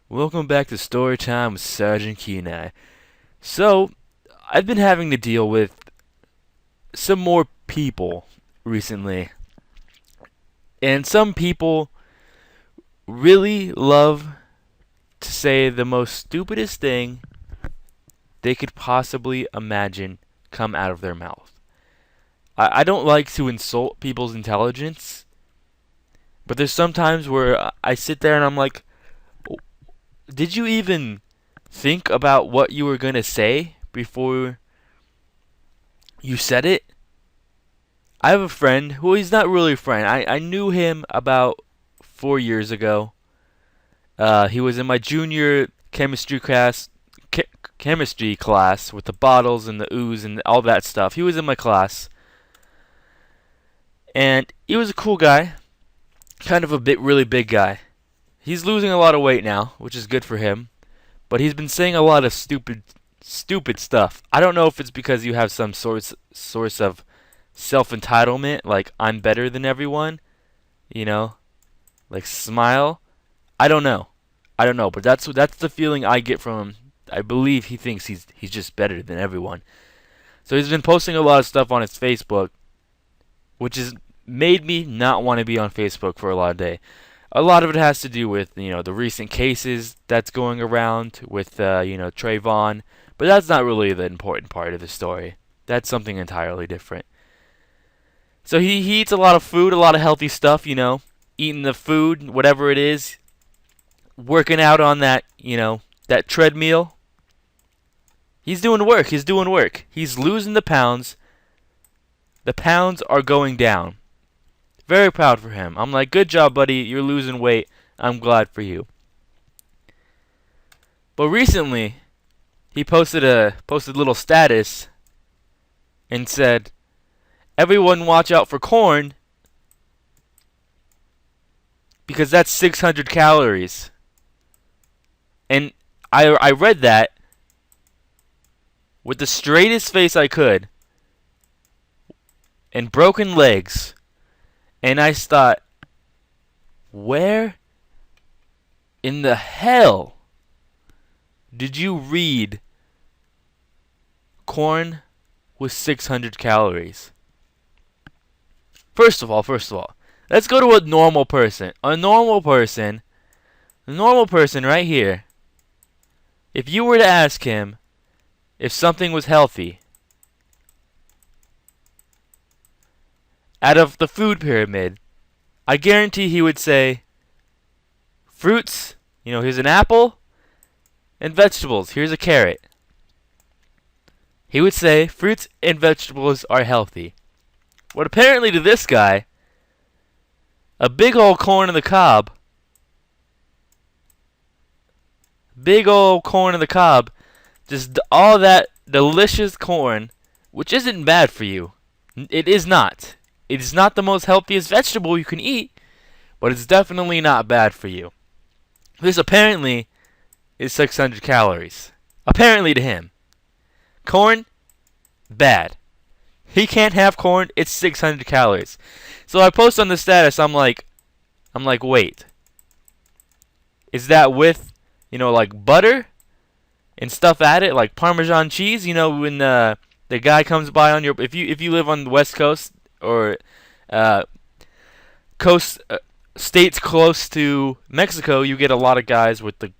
Welcome back to Story Time with SgtKeeneye. So, I've been having to deal with some more people recently, and some people really love to say the most stupidest thing they could possibly imagine come out of their mouth. I don't like to insult people's intelligence, but there's sometimes where I sit there and I'm like, did you even think about what you were going to say before you said it? I have a friend who he's not really a friend. I knew him about 4 years ago. He was in my junior chemistry class with the bottles and the ooze and all that stuff. He was in my class, and he was a cool guy, kind of a really big guy. He's losing a lot of weight now, which is good for him. But he's been saying a lot of stupid stuff. I don't know if it's because you have some source of self-entitlement, like I'm better than everyone, you know, like smile. I don't know. But that's the feeling I get from him. I believe he thinks he's just better than everyone. So he's been posting a lot of stuff on his Facebook, which has made me not want to be on Facebook for a lot of day. A lot of it has to do with the recent cases that's going around with Trayvon, but that's not really the important part of the story. That's something entirely different. So he eats a lot of food, a lot of healthy stuff, eating the food, whatever it is, working out on that treadmill. He's doing work. He's losing the pounds. The pounds are going down. Very proud for him. I'm like, good job, buddy. You're losing weight. I'm glad for you. But recently, he posted a little status and said, "Everyone watch out for corn because that's 600 calories." And I read that with the straightest face I could and broken legs. And I thought, where in the hell did you read corn with 600 calories? First of all, let's go to a normal person. The normal person right here, if you were to ask him if something was healthy, out of the food pyramid, I guarantee he would say fruits, here's an apple, and vegetables, here's a carrot. He would say fruits and vegetables are healthy. But apparently to this guy, a big old corn on the cob, just all that delicious corn, which isn't bad for you. It is not. It is not the most healthiest vegetable you can eat, but it's definitely not bad for you. This apparently is 600 calories. Apparently to him. Corn, bad. He can't have corn, it's 600 calories. So I post on the status, I'm like, wait. Is that with, like butter and stuff added, like Parmesan cheese? When the guy comes by on your, if you live on the West Coast, or states close to Mexico, you get a lot of guys with the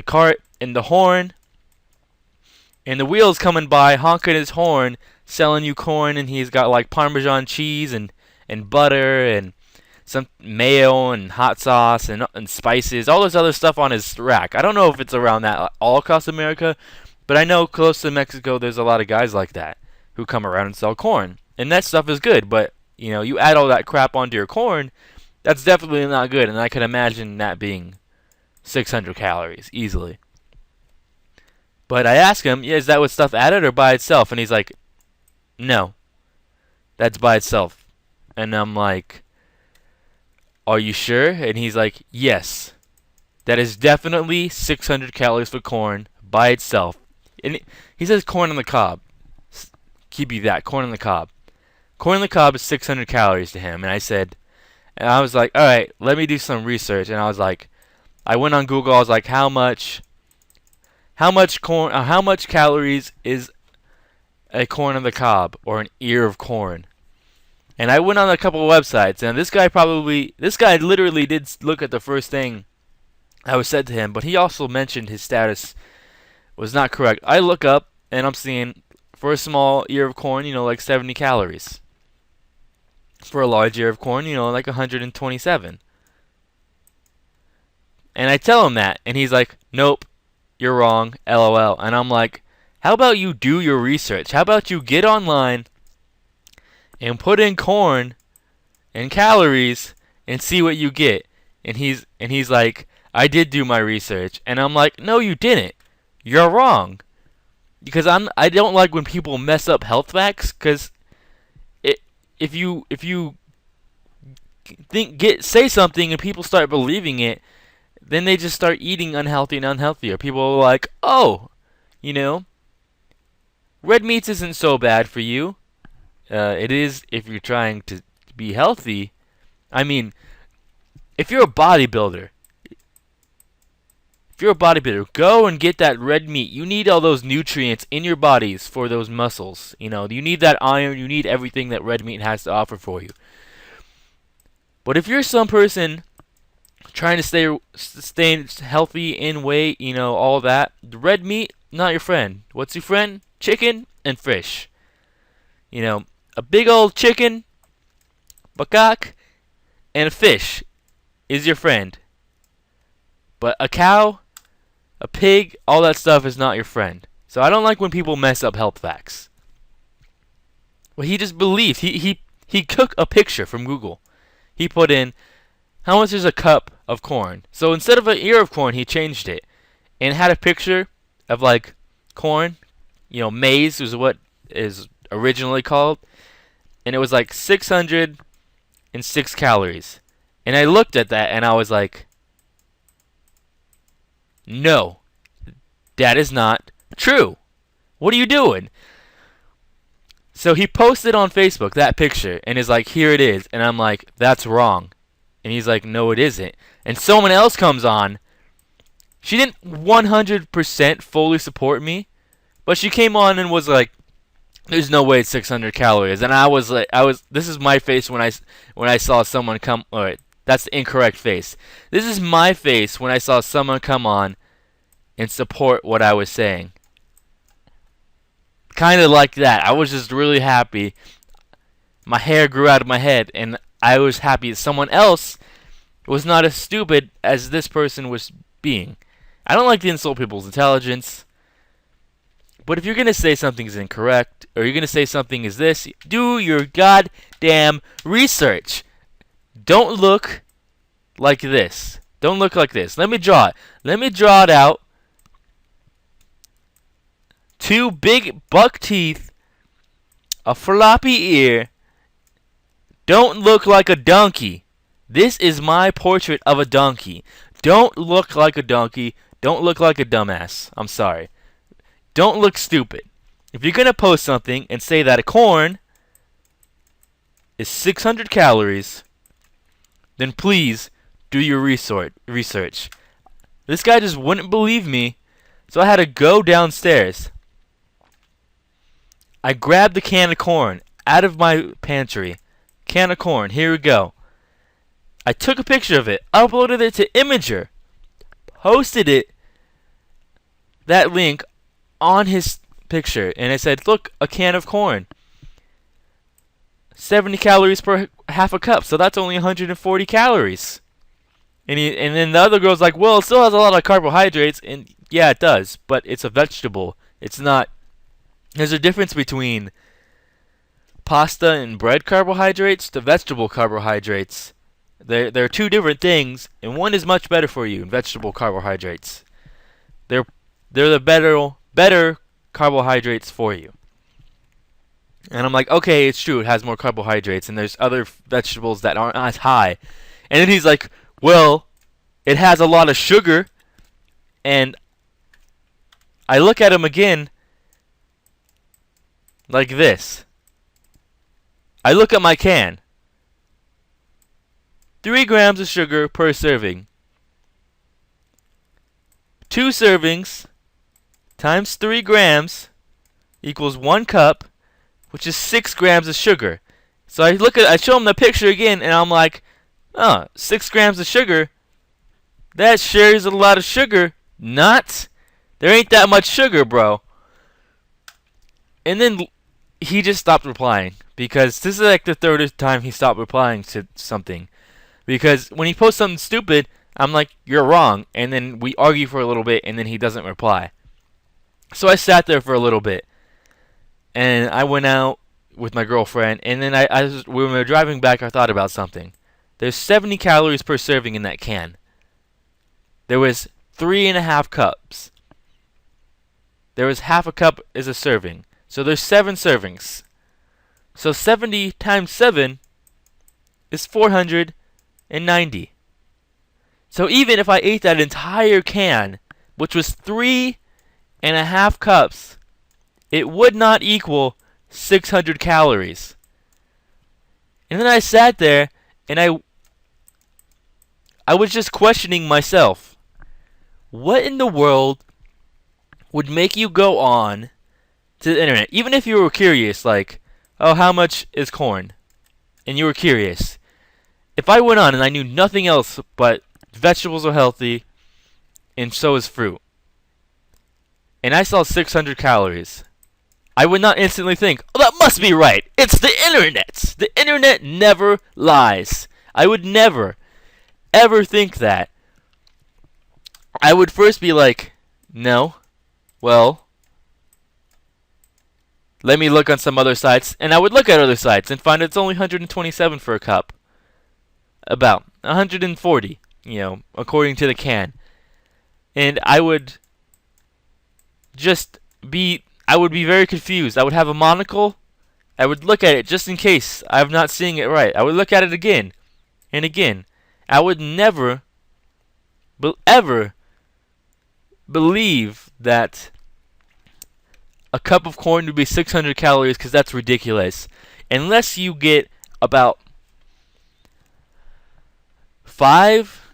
cart and the horn and the wheels coming by, honking his horn, selling you corn, and he's got like Parmesan cheese and butter and some mayo and hot sauce and spices, all this other stuff on his rack. I don't know if it's around that all across America, but I know close to Mexico there's a lot of guys like that who come around and sell corn. And that stuff is good, but you add all that crap onto your corn, that's definitely not good. And I can imagine that being 600 calories easily. But I asked him, is that with stuff added or by itself? And he's like, no, that's by itself. And I'm like, are you sure? And he's like, yes, that is definitely 600 calories for corn by itself. And he says corn on the cob. Keep you that, corn on the cob. Corn on the cob is 600 calories to him. And I was like, all right, let me do some research. And I was like, I went on Google. I was like, how much corn, how much calories is a corn on the cob or an ear of corn? And I went on a couple of websites, and this guy literally did look at the first thing that was said to him, but he also mentioned his status was not correct. I look up, and I'm seeing, for a small ear of corn, like 70 calories. For a large ear of corn, like 127. And I tell him that, and he's like, nope, you're wrong, LOL. And I'm like, how about you do your research? How about you get online and put in corn and calories and see what you get? And he's like, I did do my research. And I'm like, no, you didn't. You're wrong. Because I don't like when people mess up health facts, because if you say something and people start believing it, then they just start eating unhealthy and unhealthier. People are like, oh, red meat isn't so bad for you. It is if you're trying to be healthy. I mean, if you're a bodybuilder, go and get that red meat. You need all those nutrients in your bodies for those muscles. You need that iron. You need everything that red meat has to offer for you. But if you're some person trying to stay healthy in weight, all that, the red meat, not your friend. What's your friend? Chicken and fish. A big old chicken, bakak, and a fish is your friend. But a cow, a pig, all that stuff is not your friend. So I don't like when people mess up health facts. Well, he just believed. He took a picture from Google. He put in, how much is a cup of corn? So instead of an ear of corn, he changed it. And had a picture of, like, corn. Maize is what is originally called. And it was like 606 calories. And I looked at that and I was like, no, that is not true. What are you doing? So he posted on Facebook that picture and is like, here it is. And I'm like, that's wrong. And he's like, no, it isn't. And someone else comes on. She didn't 100% fully support me, but she came on and was like, there's no way it's 600 calories. And I was like, this is my face when I saw someone come, or that's the incorrect face. This is my face when I saw someone come on and support what I was saying. Kind of like that. I was just really happy. My hair grew out of my head, and I was happy that someone else was not as stupid as this person was being. I don't like to insult people's intelligence, but if you're going to say something is incorrect, or you're going to say something is this, do your goddamn research. Don't look like this. Don't look like this. Let me draw it. Let me draw it out. 2 big buck teeth, a floppy ear. Don't look like a donkey. This is my portrait of a donkey. Don't look like a donkey. Don't look like a dumbass. I'm sorry. Don't look stupid. If you're going to post something and say that a corn is 600 calories, then please do your research. This guy just wouldn't believe me, so I had to go downstairs. I grabbed the can of corn out of my pantry. Can of corn, here we go. I took a picture of it, uploaded it to Imager, posted it, that link, on his picture, and I said, look, a can of corn. 70 calories per half a cup, so that's only 140 calories. And then the other girl's like, well, it still has a lot of carbohydrates, and yeah, it does, but it's a vegetable. It's not. There's a difference between pasta and bread carbohydrates to vegetable carbohydrates. They're 2 different things, and one is much better for you, vegetable carbohydrates. They're the better carbohydrates for you. And I'm like, okay, it's true, it has more carbohydrates, and there's other vegetables that aren't as high. And then he's like, well, it has a lot of sugar. And I look at him again like this. I look at my can. 3 grams of sugar per serving. 2 servings times 3 grams equals 1 cup, which is 6 grams of sugar. So I show him the picture again, and I'm like, oh, 6 grams of sugar? That sure is a lot of sugar. Not. There ain't that much sugar, bro. And then he just stopped replying, because this is like the third time he stopped replying to something. Because when he posts something stupid, I'm like, you're wrong. And then we argue for a little bit, and then he doesn't reply. So I sat there for a little bit. And I went out with my girlfriend. And then when we were driving back, I thought about something. There's 70 calories per serving in that can. There was 3.5 cups. There was half a cup is a serving. So there's 7 servings. So 70 times 7 is 490. So even if I ate that entire can, which was 3.5 cups, it would not equal 600 calories. And then I sat there and I was just questioning myself. What in the world would make you go on to the internet, even if you were curious, like, oh, how much is corn? And you were curious. If I went on and I knew nothing else but vegetables are healthy and so is fruit, and I saw 600 calories, I would not instantly think, oh, that must be right. It's the internet. The internet never lies. I would never, ever think that. I would first be like, no, well, let me look on some other sites. And I would look at other sites and find it's only 127 for a cup. About 140, according to the can. And I would be very confused. I would have a monocle. I would look at it just in case I'm not seeing it right. I would look at it again and again. I would never, ever believe that a cup of corn would be 600 calories, because that's ridiculous. Unless you get about 5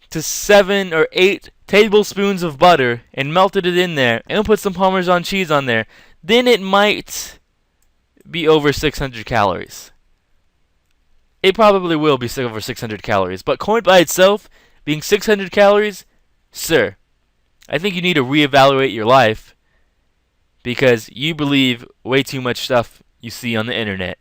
to 7 or 8 tablespoons of butter and melted it in there and put some Parmesan cheese on there, then it might be over 600 calories. It probably will be over 600 calories. But corn by itself being 600 calories, sir, I think you need to reevaluate your life, because you believe way too much stuff you see on the internet.